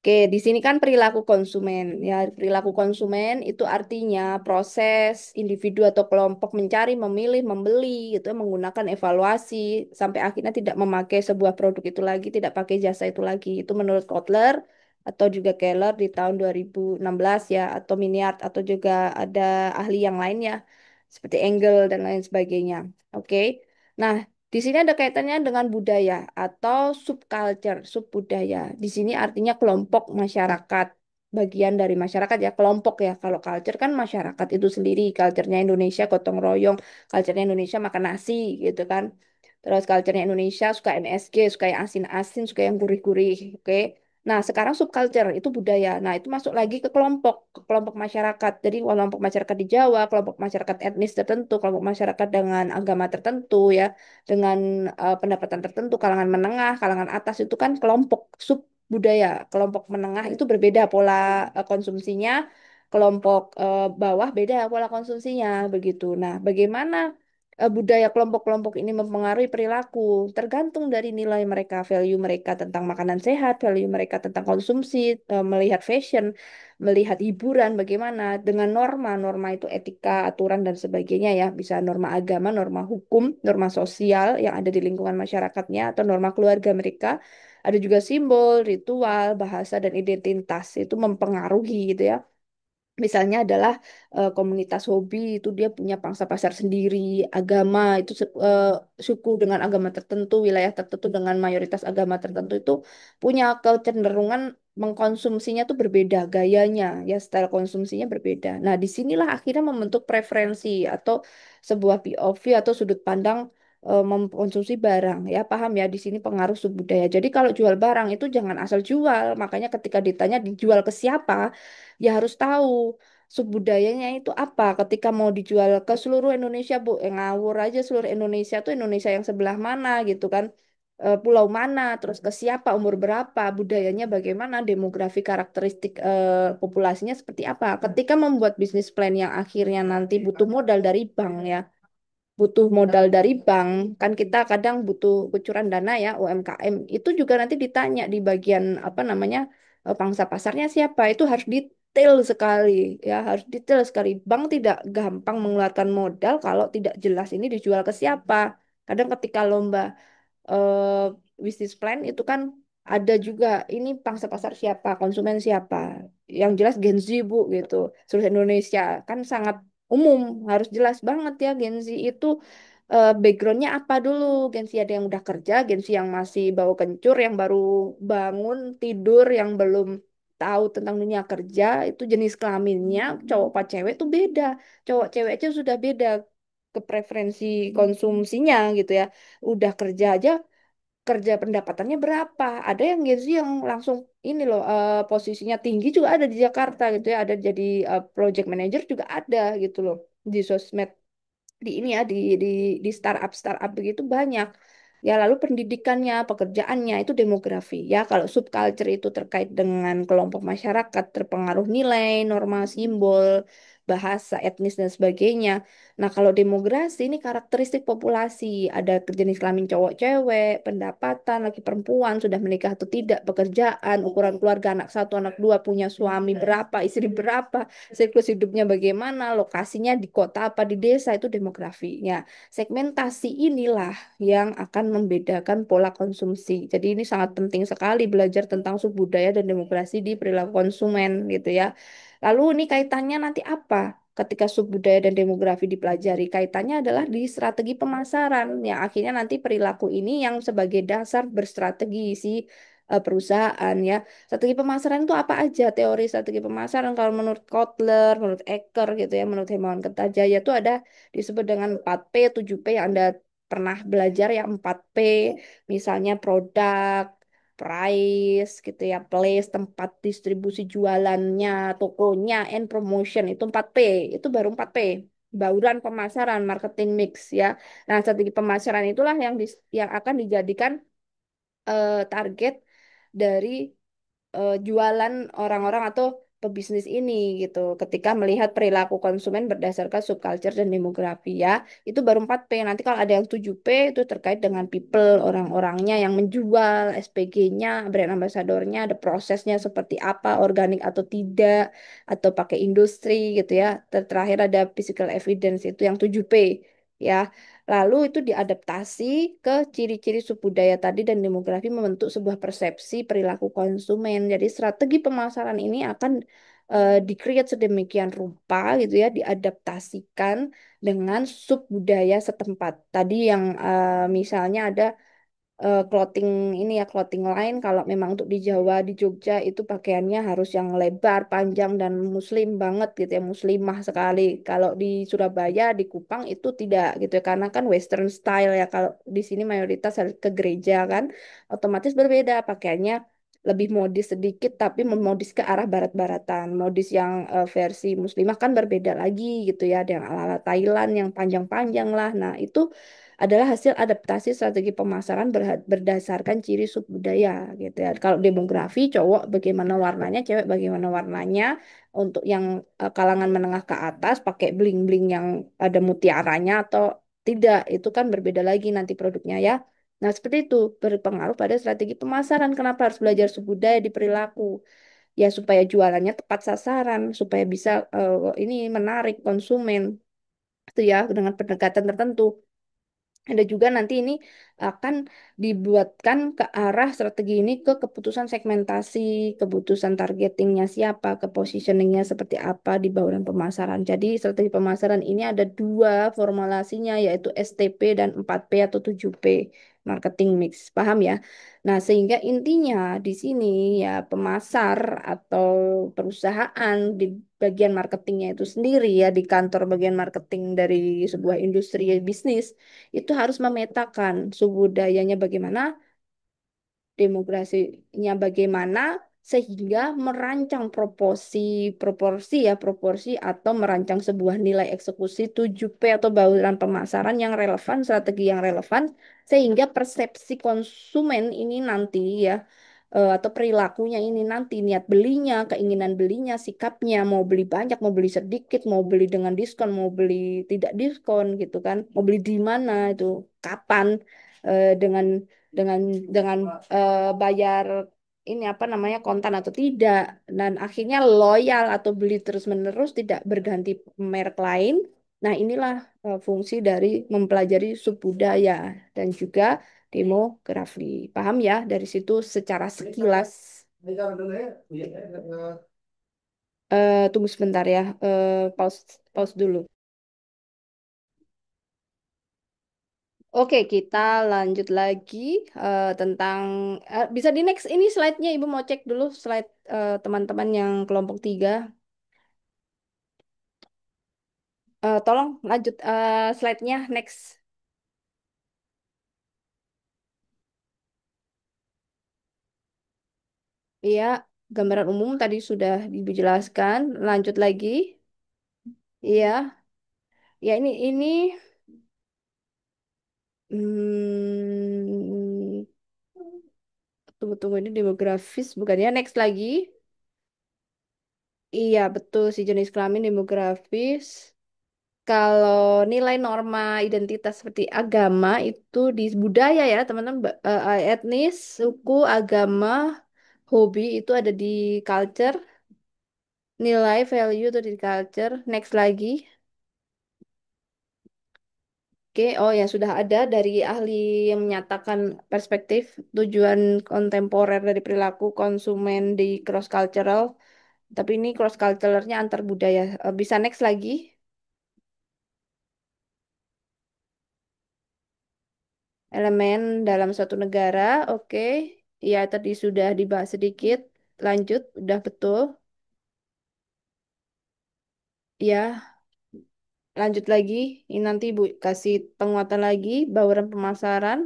Oke, di sini kan perilaku konsumen. Ya, perilaku konsumen itu artinya proses individu atau kelompok mencari, memilih, membeli, gitu, menggunakan evaluasi sampai akhirnya tidak memakai sebuah produk itu lagi, tidak pakai jasa itu lagi. Itu menurut Kotler atau juga Keller di tahun 2016 ya, atau Miniart atau juga ada ahli yang lainnya seperti Engel dan lain sebagainya. Oke. Nah, Di sini ada kaitannya dengan budaya atau subculture, subbudaya. Di sini artinya kelompok masyarakat, bagian dari masyarakat ya, kelompok ya. Kalau culture kan masyarakat itu sendiri, culture-nya Indonesia gotong royong, culture-nya Indonesia makan nasi gitu kan. Terus culture-nya Indonesia suka MSG, suka yang asin-asin, suka yang gurih-gurih, oke. Nah, sekarang subculture itu budaya. Nah, itu masuk lagi ke kelompok masyarakat. Jadi kelompok masyarakat di Jawa, kelompok masyarakat etnis tertentu, kelompok masyarakat dengan agama tertentu ya, dengan pendapatan tertentu, kalangan menengah, kalangan atas itu kan kelompok sub budaya. Kelompok menengah itu berbeda pola konsumsinya, kelompok bawah beda pola konsumsinya begitu. Nah, bagaimana budaya kelompok-kelompok ini mempengaruhi perilaku tergantung dari nilai mereka, value mereka tentang makanan sehat, value mereka tentang konsumsi, melihat fashion, melihat hiburan bagaimana dengan norma, norma itu etika, aturan dan sebagainya ya, bisa norma agama, norma hukum, norma sosial yang ada di lingkungan masyarakatnya atau norma keluarga mereka. Ada juga simbol, ritual, bahasa dan identitas itu mempengaruhi gitu ya. Misalnya adalah komunitas hobi itu dia punya pangsa pasar sendiri, agama itu suku dengan agama tertentu, wilayah tertentu dengan mayoritas agama tertentu itu punya kecenderungan mengkonsumsinya tuh berbeda, gayanya ya style konsumsinya berbeda. Nah, disinilah akhirnya membentuk preferensi atau sebuah POV atau sudut pandang mengkonsumsi barang ya paham ya di sini pengaruh subbudaya. Jadi kalau jual barang itu jangan asal jual, makanya ketika ditanya dijual ke siapa ya harus tahu subbudayanya itu apa. Ketika mau dijual ke seluruh Indonesia, Bu, ngawur aja seluruh Indonesia tuh Indonesia yang sebelah mana gitu kan. Pulau mana, terus ke siapa, umur berapa, budayanya bagaimana, demografi karakteristik populasinya seperti apa. Ketika membuat bisnis plan yang akhirnya nanti butuh modal dari bank ya, butuh modal dari bank, kan kita kadang butuh kucuran dana ya UMKM. Itu juga nanti ditanya di bagian apa namanya pangsa pasarnya siapa. Itu harus detail sekali ya, harus detail sekali. Bank tidak gampang mengeluarkan modal kalau tidak jelas ini dijual ke siapa. Kadang ketika lomba eh, bisnis plan itu kan ada juga ini pangsa pasar siapa, konsumen siapa. Yang jelas Gen Z Bu gitu. Seluruh Indonesia kan sangat umum, harus jelas banget ya Gen Z itu backgroundnya apa dulu. Gen Z ada yang udah kerja, Gen Z yang masih bau kencur, yang baru bangun tidur, yang belum tahu tentang dunia kerja, itu jenis kelaminnya cowok apa cewek itu beda. Cowok cewek aja sudah beda ke preferensi konsumsinya gitu ya. Udah kerja aja kerja pendapatannya berapa. Ada yang Gen Z yang langsung ini loh posisinya tinggi juga ada di Jakarta gitu ya. Ada jadi project manager juga ada gitu loh di sosmed di ini ya di startup begitu banyak ya lalu pendidikannya pekerjaannya itu demografi ya kalau subculture itu terkait dengan kelompok masyarakat terpengaruh nilai norma simbol bahasa etnis dan sebagainya. Nah kalau demografi ini karakteristik populasi ada jenis kelamin cowok cewek pendapatan laki perempuan sudah menikah atau tidak pekerjaan ukuran keluarga anak satu anak dua punya suami berapa istri berapa siklus hidupnya bagaimana, lokasinya di kota apa di desa itu demografinya. Segmentasi inilah yang akan membedakan pola konsumsi. Jadi ini sangat penting sekali belajar tentang subbudaya dan demokrasi di perilaku konsumen gitu ya. Lalu ini kaitannya nanti apa? Ketika subbudaya dan demografi dipelajari, kaitannya adalah di strategi pemasaran yang akhirnya nanti perilaku ini yang sebagai dasar berstrategi si perusahaan ya. Strategi pemasaran itu apa aja? Teori strategi pemasaran kalau menurut Kotler, menurut Eker gitu ya, menurut Hermawan Kertajaya itu ada disebut dengan 4P, 7P yang Anda pernah belajar ya 4P, misalnya produk, price gitu ya, place, tempat distribusi jualannya, tokonya, and promotion itu 4P. Itu baru 4P. Bauran pemasaran, marketing mix ya. Nah, strategi pemasaran itulah yang akan dijadikan target dari jualan orang-orang atau pebisnis ini gitu. Ketika melihat perilaku konsumen berdasarkan subculture dan demografi ya, itu baru 4P. Nanti kalau ada yang 7P itu terkait dengan people, orang-orangnya yang menjual, SPG-nya, brand ambassador-nya, ada prosesnya seperti apa, organik atau tidak, atau pakai industri gitu ya. Terakhir ada physical evidence itu yang 7P ya. Lalu itu diadaptasi ke ciri-ciri subbudaya tadi dan demografi membentuk sebuah persepsi perilaku konsumen. Jadi strategi pemasaran ini akan di-create sedemikian rupa gitu ya, diadaptasikan dengan sub budaya setempat. Tadi yang misalnya ada clothing ini ya, clothing line kalau memang untuk di Jawa, di Jogja itu pakaiannya harus yang lebar, panjang dan muslim banget gitu ya, muslimah sekali. Kalau di Surabaya, di Kupang itu tidak gitu ya, karena kan western style ya. Kalau di sini mayoritas harus ke gereja kan, otomatis berbeda pakaiannya, lebih modis sedikit tapi memodis ke arah barat-baratan. Modis yang versi muslimah kan berbeda lagi gitu ya, ada yang ala-ala Thailand yang panjang-panjang lah. Nah, itu adalah hasil adaptasi strategi pemasaran berdasarkan ciri subbudaya gitu ya. Kalau demografi, cowok bagaimana warnanya, cewek bagaimana warnanya. Untuk yang kalangan menengah ke atas pakai bling-bling yang ada mutiaranya atau tidak, itu kan berbeda lagi nanti produknya ya. Nah, seperti itu berpengaruh pada strategi pemasaran. Kenapa harus belajar subbudaya di perilaku? Ya supaya jualannya tepat sasaran, supaya bisa ini menarik konsumen itu ya dengan pendekatan tertentu. Ada juga nanti ini akan dibuatkan ke arah strategi ini ke keputusan segmentasi, keputusan targetingnya siapa, ke positioningnya seperti apa di bauran pemasaran. Jadi strategi pemasaran ini ada dua formulasinya yaitu STP dan 4P atau 7P, marketing mix. Paham ya? Nah, sehingga intinya di sini ya pemasar atau perusahaan di bagian marketingnya itu sendiri ya di kantor bagian marketing dari sebuah industri bisnis itu harus memetakan suku budayanya bagaimana, demografinya bagaimana, sehingga merancang proporsi atau merancang sebuah nilai eksekusi 7P atau bauran pemasaran yang relevan, strategi yang relevan, sehingga persepsi konsumen ini nanti ya atau perilakunya ini nanti, niat belinya, keinginan belinya, sikapnya, mau beli banyak, mau beli sedikit, mau beli dengan diskon, mau beli tidak diskon gitu kan, mau beli di mana itu, kapan, dengan dengan dengan bayar ini apa namanya kontan atau tidak, dan akhirnya loyal atau beli terus-menerus tidak berganti merek lain. Nah, inilah fungsi dari mempelajari subbudaya dan juga demografi. Paham ya dari situ secara sekilas. Tunggu sebentar ya. Pause pause dulu. Oke, kita lanjut lagi tentang bisa di next ini slide-nya Ibu mau cek dulu slide teman-teman yang kelompok 3. Tolong lanjut slide-nya next. Iya, gambaran umum tadi sudah Ibu jelaskan. Lanjut lagi. Iya, ya ini hmm, tunggu-tunggu ini demografis bukannya next lagi. Iya, betul si jenis kelamin demografis. Kalau nilai norma identitas seperti agama itu di budaya ya teman-teman, etnis, suku, agama, hobi itu ada di culture, nilai value itu di culture. Next lagi. Oke, oh ya sudah ada dari ahli yang menyatakan perspektif tujuan kontemporer dari perilaku konsumen di cross cultural. Tapi ini cross culturalnya antar budaya. Bisa next lagi. Elemen dalam suatu negara, oke. Ya, tadi sudah dibahas sedikit. Lanjut, udah betul. Ya, lanjut lagi. Ini nanti Bu kasih penguatan lagi, bauran pemasaran.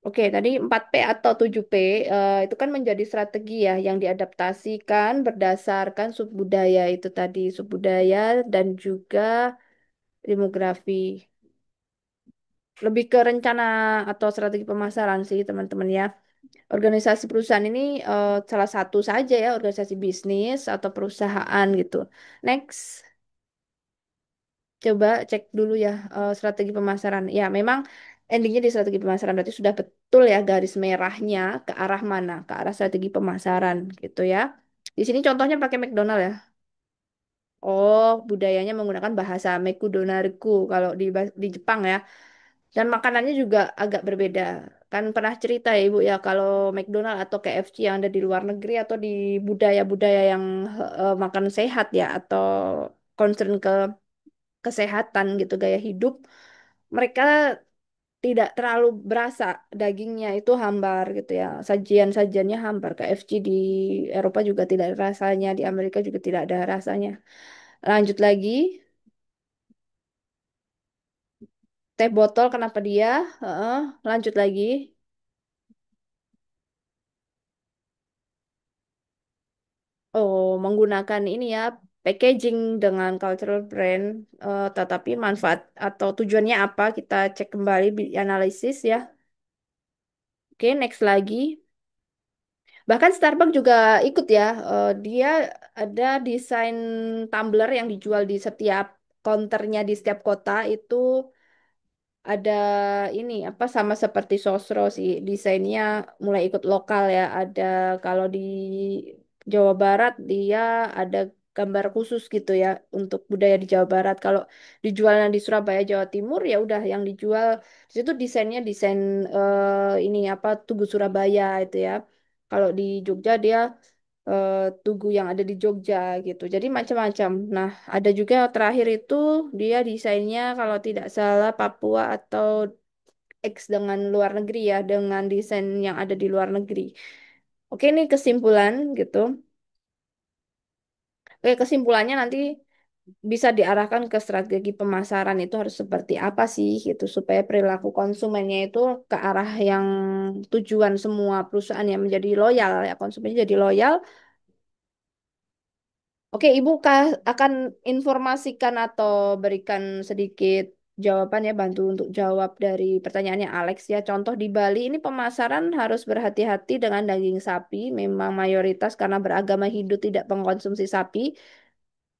Oke, tadi 4P atau 7P itu kan menjadi strategi ya yang diadaptasikan berdasarkan subbudaya itu tadi, subbudaya dan juga demografi. Lebih ke rencana atau strategi pemasaran sih teman-teman ya. Organisasi perusahaan ini salah satu saja ya, organisasi bisnis atau perusahaan gitu. Next, coba cek dulu ya strategi pemasaran. Ya, memang endingnya di strategi pemasaran berarti sudah betul ya garis merahnya ke arah mana, ke arah strategi pemasaran gitu ya. Di sini contohnya pakai McDonald ya. Oh, budayanya menggunakan bahasa Mekudonariku kalau di Jepang ya. Dan makanannya juga agak berbeda. Kan pernah cerita ya Ibu ya kalau McDonald atau KFC yang ada di luar negeri atau di budaya-budaya yang makan sehat ya atau concern ke kesehatan gitu gaya hidup, mereka tidak terlalu berasa dagingnya itu hambar gitu ya. Sajian-sajiannya hambar. KFC di Eropa juga tidak ada rasanya, di Amerika juga tidak ada rasanya. Lanjut lagi, teh botol kenapa dia? Heeh, lanjut lagi. Oh, menggunakan ini ya, packaging dengan cultural brand, tetapi manfaat atau tujuannya apa? Kita cek kembali analisis ya. Oke, next lagi. Bahkan Starbucks juga ikut ya. Dia ada desain tumbler yang dijual di setiap counternya di setiap kota itu ada ini apa sama seperti Sosro sih desainnya mulai ikut lokal ya. Ada kalau di Jawa Barat dia ada gambar khusus gitu ya untuk budaya di Jawa Barat. Kalau dijualnya di Surabaya Jawa Timur ya udah yang dijual di situ desainnya desain ini apa Tugu Surabaya itu ya. Kalau di Jogja dia eh, tugu yang ada di Jogja gitu. Jadi macam-macam. Nah, ada juga yang terakhir itu dia desainnya kalau tidak salah Papua atau X dengan luar negeri ya, dengan desain yang ada di luar negeri. Oke, ini kesimpulan gitu. Oke, kesimpulannya nanti bisa diarahkan ke strategi pemasaran itu harus seperti apa sih gitu supaya perilaku konsumennya itu ke arah yang tujuan semua perusahaan yang menjadi loyal ya konsumennya jadi loyal. Oke, Ibu akan informasikan atau berikan sedikit jawaban ya, bantu untuk jawab dari pertanyaannya Alex ya. Contoh di Bali ini pemasaran harus berhati-hati dengan daging sapi, memang mayoritas karena beragama Hindu tidak mengkonsumsi sapi.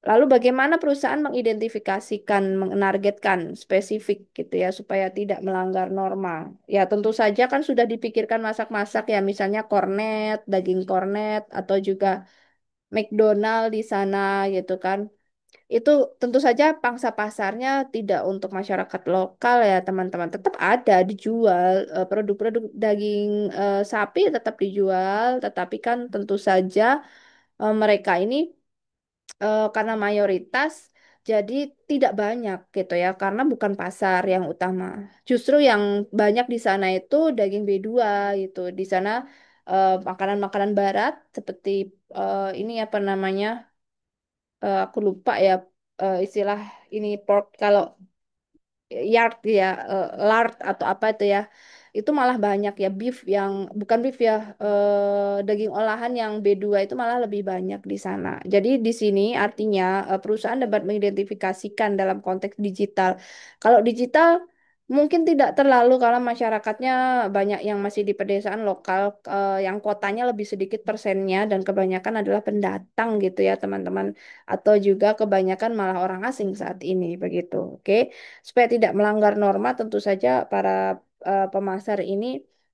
Lalu bagaimana perusahaan mengidentifikasikan, menargetkan spesifik gitu ya, supaya tidak melanggar norma. Ya tentu saja kan sudah dipikirkan masak-masak ya, misalnya kornet, daging kornet, atau juga McDonald di sana gitu kan. Itu tentu saja pangsa pasarnya tidak untuk masyarakat lokal ya teman-teman. Tetap ada dijual produk-produk daging sapi tetap dijual, tetapi kan tentu saja mereka ini karena mayoritas jadi tidak banyak gitu ya karena bukan pasar yang utama. Justru yang banyak di sana itu daging B2 gitu. Di sana makanan-makanan barat seperti ini apa namanya? Aku lupa ya istilah ini pork kalau yard ya lard atau apa itu ya itu malah banyak ya beef yang bukan beef ya daging olahan yang B2 itu malah lebih banyak di sana. Jadi di sini artinya perusahaan dapat mengidentifikasikan dalam konteks digital. Kalau digital mungkin tidak terlalu karena masyarakatnya banyak yang masih di pedesaan lokal yang kotanya lebih sedikit persennya dan kebanyakan adalah pendatang gitu ya teman-teman atau juga kebanyakan malah orang asing saat ini begitu. Oke. Supaya tidak melanggar norma, tentu saja para pemasar ini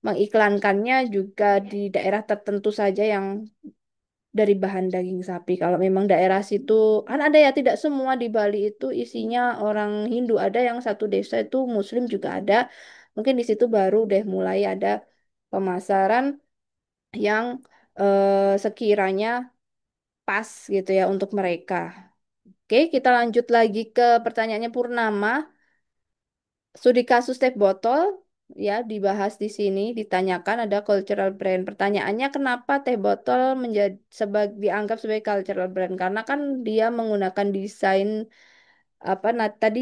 mengiklankannya juga di daerah tertentu saja yang dari bahan daging sapi. Kalau memang daerah situ, kan ada ya tidak semua di Bali itu isinya orang Hindu. Ada yang satu desa itu Muslim juga ada. Mungkin di situ baru deh mulai ada pemasaran yang sekiranya pas gitu ya untuk mereka. Oke, kita lanjut lagi ke pertanyaannya Purnama. Studi kasus teh botol ya dibahas di sini ditanyakan ada cultural brand. Pertanyaannya kenapa teh botol menjadi dianggap sebagai cultural brand? Karena kan dia menggunakan desain apa nah tadi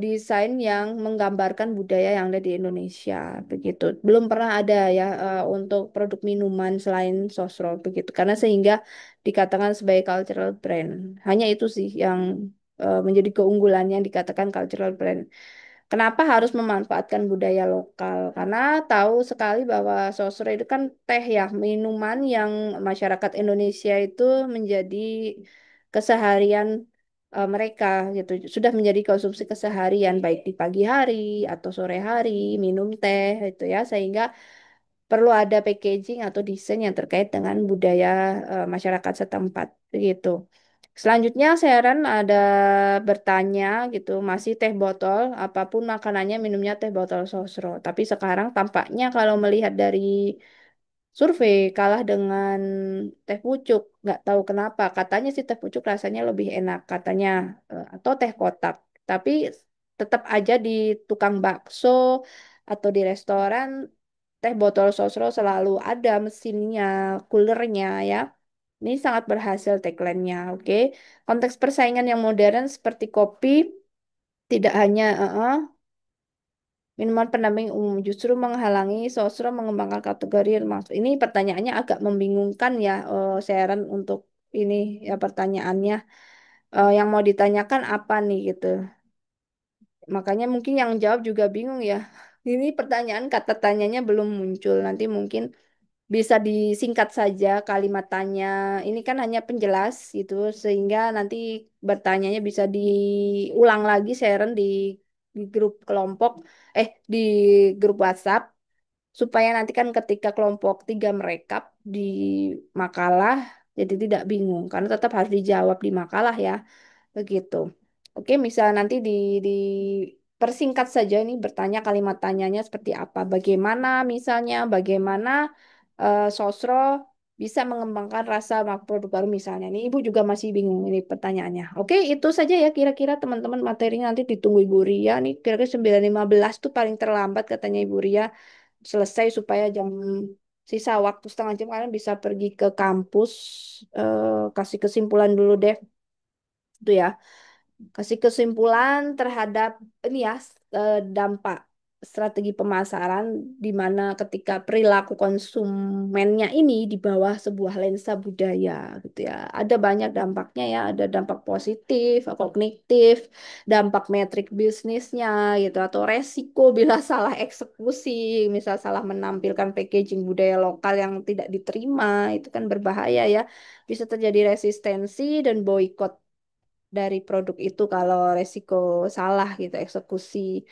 desain yang menggambarkan budaya yang ada di Indonesia begitu. Belum pernah ada ya untuk produk minuman selain sosro begitu. Karena sehingga dikatakan sebagai cultural brand. Hanya itu sih yang menjadi keunggulan yang dikatakan cultural brand. Kenapa harus memanfaatkan budaya lokal? Karena tahu sekali bahwa sosro itu kan teh ya, minuman yang masyarakat Indonesia itu menjadi keseharian mereka gitu. Sudah menjadi konsumsi keseharian baik di pagi hari atau sore hari minum teh itu ya sehingga perlu ada packaging atau desain yang terkait dengan budaya masyarakat setempat begitu. Selanjutnya Sharon ada bertanya gitu, masih teh botol, apapun makanannya minumnya teh botol sosro. Tapi sekarang tampaknya kalau melihat dari survei kalah dengan teh pucuk. Nggak tahu kenapa. Katanya sih teh pucuk rasanya lebih enak katanya. Atau teh kotak. Tapi tetap aja di tukang bakso atau di restoran teh botol sosro selalu ada mesinnya, coolernya ya. Ini sangat berhasil tagline-nya, oke. Konteks persaingan yang modern seperti kopi tidak hanya minuman pendamping umum justru menghalangi sosro mengembangkan kategori masuk. Ini pertanyaannya agak membingungkan ya, Sharon untuk ini ya pertanyaannya. Yang mau ditanyakan apa nih gitu. Makanya mungkin yang jawab juga bingung ya. Ini pertanyaan kata tanyanya belum muncul. Nanti mungkin bisa disingkat saja kalimat tanya. Ini kan hanya penjelas gitu, sehingga nanti bertanyanya bisa diulang lagi, Sharon di grup kelompok, di grup WhatsApp, supaya nanti kan ketika kelompok tiga merekap di makalah, jadi tidak bingung, karena tetap harus dijawab di makalah ya. Begitu. Oke, misal nanti di persingkat saja ini bertanya kalimat tanyanya seperti apa. Bagaimana misalnya, bagaimana Sosro bisa mengembangkan rasa produk baru misalnya. Ini Ibu juga masih bingung ini pertanyaannya. Oke, itu saja ya kira-kira teman-teman materinya nanti ditunggu Ibu Ria. Nih kira-kira 9.15 tuh paling terlambat katanya Ibu Ria selesai supaya jam sisa waktu setengah jam kalian bisa pergi ke kampus. Kasih kesimpulan dulu deh. Itu ya. Kasih kesimpulan terhadap ini ya, dampak strategi pemasaran di mana ketika perilaku konsumennya ini di bawah sebuah lensa budaya gitu ya. Ada banyak dampaknya ya, ada dampak positif, kognitif, dampak metrik bisnisnya gitu atau resiko bila salah eksekusi, misal salah menampilkan packaging budaya lokal yang tidak diterima, itu kan berbahaya ya. Bisa terjadi resistensi dan boykot dari produk itu kalau resiko salah gitu eksekusi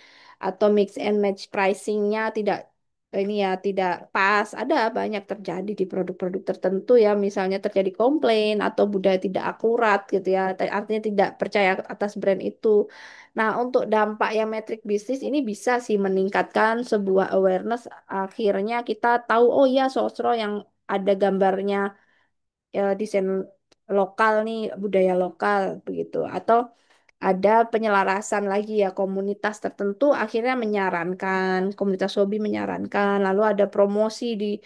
atau mix and match pricingnya tidak ini ya tidak pas, ada banyak terjadi di produk-produk tertentu ya, misalnya terjadi komplain atau budaya tidak akurat gitu ya, artinya tidak percaya atas brand itu. Nah, untuk dampak yang metrik bisnis ini bisa sih meningkatkan sebuah awareness, akhirnya kita tahu oh ya sosro yang ada gambarnya desain lokal nih, budaya lokal begitu. Atau ada penyelarasan lagi ya, komunitas tertentu akhirnya menyarankan, komunitas hobi menyarankan, lalu ada promosi di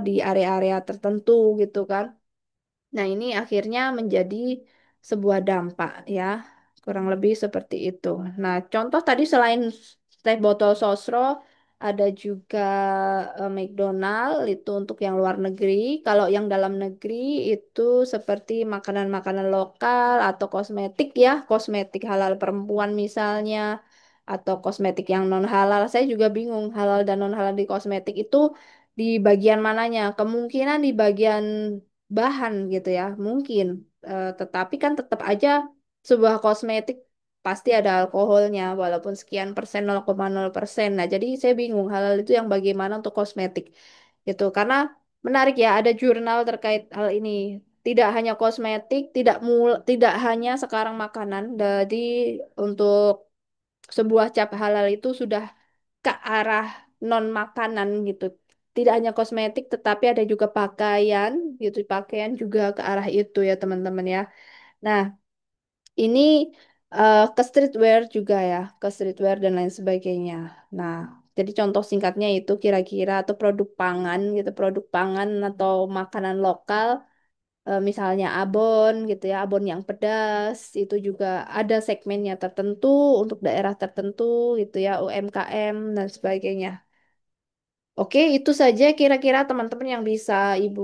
di area-area tertentu gitu kan. Nah, ini akhirnya menjadi sebuah dampak ya. Kurang lebih seperti itu. Nah, contoh tadi selain teh botol sosro, ada juga McDonald itu untuk yang luar negeri. Kalau yang dalam negeri itu seperti makanan-makanan lokal atau kosmetik ya, kosmetik halal perempuan misalnya, atau kosmetik yang non halal. Saya juga bingung halal dan non halal di kosmetik itu di bagian mananya. Kemungkinan di bagian bahan gitu ya mungkin. Tetapi kan tetap aja sebuah kosmetik pasti ada alkoholnya walaupun sekian persen 0,0%. Nah jadi saya bingung halal itu yang bagaimana untuk kosmetik gitu, karena menarik ya ada jurnal terkait hal ini, tidak hanya kosmetik, tidak hanya sekarang makanan. Jadi untuk sebuah cap halal itu sudah ke arah non makanan gitu. Tidak hanya kosmetik, tetapi ada juga pakaian gitu. Pakaian juga ke arah itu ya teman-teman ya. Nah, ini ke streetwear juga ya, ke streetwear dan lain sebagainya. Nah, jadi contoh singkatnya itu kira-kira atau produk pangan gitu, produk pangan atau makanan lokal, misalnya abon gitu ya, abon yang pedas itu juga ada segmennya tertentu untuk daerah tertentu gitu ya, UMKM dan sebagainya. Oke, itu saja kira-kira teman-teman yang bisa Ibu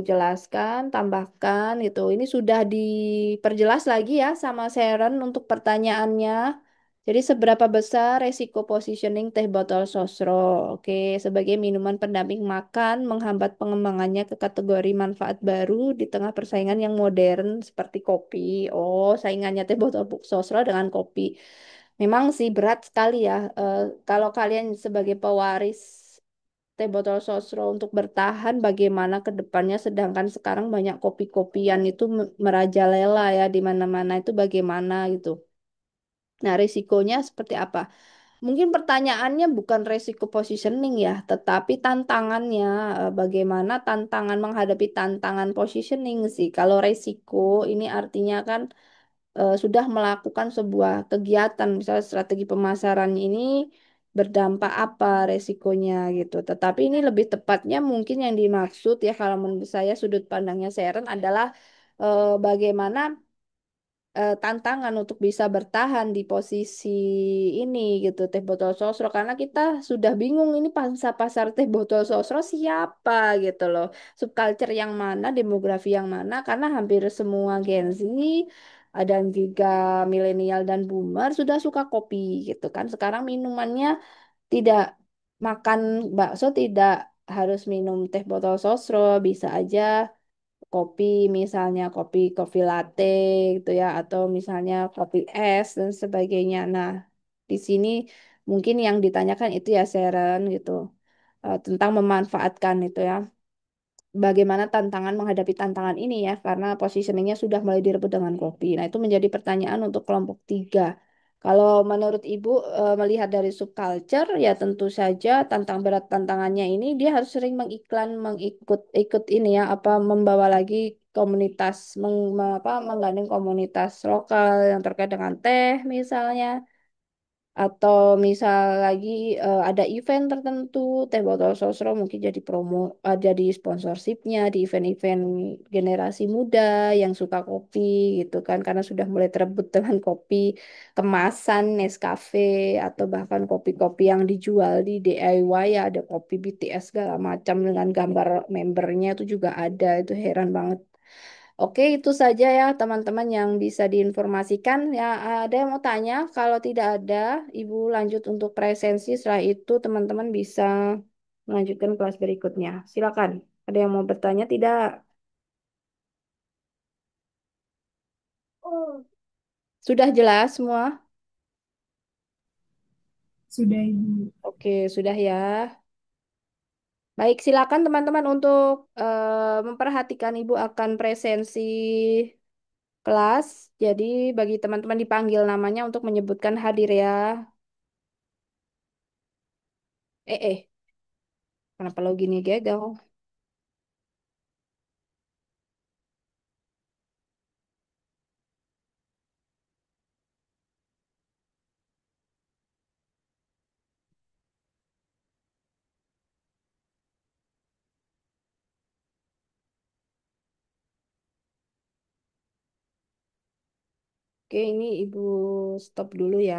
jelaskan, tambahkan gitu. Ini sudah diperjelas lagi ya sama Sharon untuk pertanyaannya. Jadi seberapa besar resiko positioning teh botol sosro? Oke, sebagai minuman pendamping makan menghambat pengembangannya ke kategori manfaat baru di tengah persaingan yang modern seperti kopi. Oh, saingannya teh botol sosro dengan kopi. Memang sih berat sekali ya. Kalau kalian sebagai pewaris teh botol sosro untuk bertahan bagaimana ke depannya, sedangkan sekarang banyak kopi-kopian itu merajalela ya di mana-mana, itu bagaimana gitu. Nah, risikonya seperti apa? Mungkin pertanyaannya bukan resiko positioning ya, tetapi tantangannya, bagaimana tantangan menghadapi tantangan positioning sih. Kalau resiko ini artinya kan sudah melakukan sebuah kegiatan, misalnya strategi pemasaran ini berdampak apa resikonya gitu. Tetapi ini lebih tepatnya mungkin yang dimaksud ya kalau menurut saya sudut pandangnya Sharon adalah bagaimana tantangan untuk bisa bertahan di posisi ini gitu teh botol sosro, karena kita sudah bingung ini pangsa pasar teh botol sosro siapa gitu loh, subculture yang mana, demografi yang mana, karena hampir semua Gen Z dan juga milenial dan boomer sudah suka kopi gitu kan. Sekarang minumannya tidak, makan bakso tidak harus minum teh botol sosro, bisa aja kopi, misalnya kopi kopi latte gitu ya, atau misalnya kopi es dan sebagainya. Nah, di sini mungkin yang ditanyakan itu ya Sharon gitu, tentang memanfaatkan itu ya. Bagaimana tantangan menghadapi tantangan ini ya, karena positioningnya sudah mulai direbut dengan kopi. Nah, itu menjadi pertanyaan untuk kelompok tiga. Kalau menurut Ibu melihat dari subculture ya tentu saja berat tantangannya ini dia harus sering ikut ini ya, apa membawa lagi komunitas, menggandeng komunitas lokal yang terkait dengan teh misalnya, atau misal lagi ada event tertentu teh botol sosro mungkin jadi promo, jadi sponsorshipnya di event-event generasi muda yang suka kopi gitu kan, karena sudah mulai terebut dengan kopi kemasan Nescafe, atau bahkan kopi-kopi yang dijual di DIY ya, ada kopi BTS segala macam dengan gambar membernya itu juga ada, itu heran banget. Oke, itu saja ya teman-teman yang bisa diinformasikan. Ya, ada yang mau tanya? Kalau tidak ada, Ibu lanjut untuk presensi. Setelah itu teman-teman bisa melanjutkan kelas berikutnya. Silakan. Ada yang mau bertanya? Tidak? Sudah jelas semua? Sudah, Ibu. Oke, sudah ya. Baik, silakan teman-teman untuk memperhatikan Ibu akan presensi kelas. Jadi bagi teman-teman dipanggil namanya untuk menyebutkan hadir ya. Eh, kenapa lo gini gagal? Oke, ini Ibu stop dulu ya.